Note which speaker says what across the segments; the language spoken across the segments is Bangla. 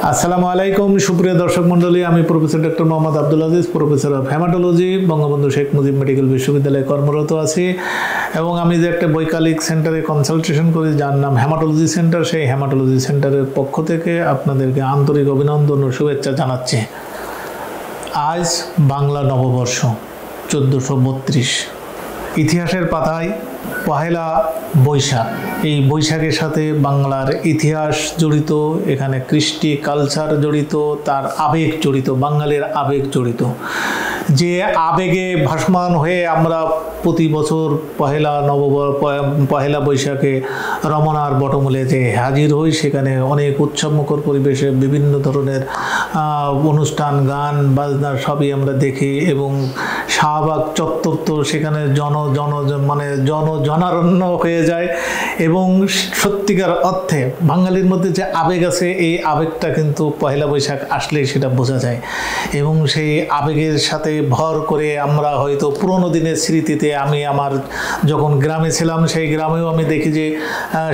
Speaker 1: আসসালামু আলাইকুম সুপ্রিয় দর্শক মণ্ডলী, আমি professor doctor Mohammad Abdul Aziz, professor of haematology, Bangabandhu Sheikh Mujib medical বিশ্ববিদ্যালয়ে কর্মরত আছি এবং আমি যে একটা বৈকালিক সেন্টারে কনসালটেশন করি যার নাম হেমাটোলজি সেন্টার, সেই হেমাটোলজি সেন্টারের পক্ষ থেকে আপনাদেরকে আন্তরিক অভিনন্দন ও শুভেচ্ছা জানাচ্ছি। আজ বাংলা নববর্ষ 1432, ইতিহাসের পাতায় পহেলা বৈশাখ। এই বৈশাখের সাথে বাংলার ইতিহাস জড়িত, এখানে কৃষ্টি কালচার জড়িত, তার আবেগ জড়িত, বাঙালির আবেগ জড়িত। যে আবেগে ভাসমান হয়ে আমরা প্রতি বছর পহেলা বৈশাখে রমনার বটমূলে যে হাজির হই, সেখানে অনেক উৎসবমুখর পরিবেশে বিভিন্ন ধরনের অনুষ্ঠান, গান বাজনা সবই আমরা দেখি এবং শাহবাগ চত্বর তো সেখানে জনারণ্য হয়ে যায় এবং সত্যিকার অর্থে বাঙালির মধ্যে যে আবেগ আছে, এই আবেগটা কিন্তু পহেলা বৈশাখ আসলেই সেটা বোঝা যায় এবং সেই আবেগের সাথে ভর করে আমরা হয়তো পুরোনো দিনের স্মৃতিতে, আমি আমার যখন গ্রামে ছিলাম সেই গ্রামেও আমি দেখি যে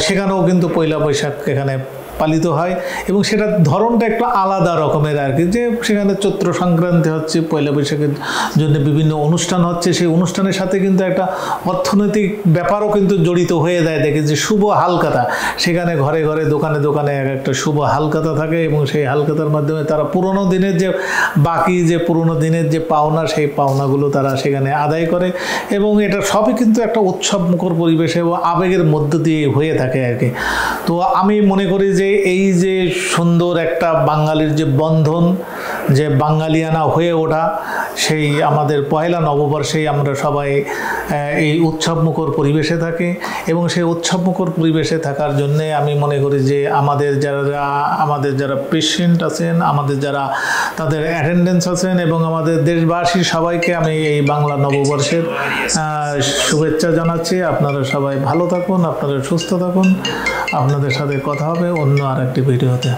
Speaker 1: সেখানেও কিন্তু পয়লা বৈশাখ এখানে পালিত হয় এবং সেটার ধরনটা একটু আলাদা রকমের আর কি, যে সেখানে চৈত্র সংক্রান্তি হচ্ছে, পয়লা বৈশাখের জন্য বিভিন্ন অনুষ্ঠান হচ্ছে, সেই অনুষ্ঠানের সাথে কিন্তু একটা অর্থনৈতিক ব্যাপারও কিন্তু জড়িত হয়ে যায়। দেখে যে শুভ হালখাতা, সেখানে ঘরে ঘরে দোকানে দোকানে একটা শুভ হালখাতা থাকে এবং সেই হালখাতার মাধ্যমে তারা পুরোনো দিনের যে বাকি যে পুরোনো দিনের যে পাওনা, সেই পাওনাগুলো তারা সেখানে আদায় করে এবং এটা সবই কিন্তু একটা উৎসবমুখর পরিবেশে ও আবেগের মধ্য দিয়ে হয়ে থাকে আর কি। তো আমি মনে করি যে এই যে সুন্দর একটা বাঙালির যে বন্ধন, যে বাঙালিয়ানা হয়ে ওঠা, সেই আমাদের পয়লা নববর্ষেই আমরা সবাই এই উৎসবমুখর পরিবেশে থাকি এবং সেই উৎসবমুখর পরিবেশে থাকার জন্যে আমি মনে করি যে আমাদের যারা পেশেন্ট আছেন, আমাদের যারা তাদের অ্যাটেন্ডেন্স আছেন এবং আমাদের দেশবাসী সবাইকে আমি এই বাংলা নববর্ষের শুভেচ্ছা জানাচ্ছি। আপনারা সবাই ভালো থাকুন, আপনারা সুস্থ থাকুন। আপনাদের সাথে কথা হবে অন্য আর একটি ভিডিওতে।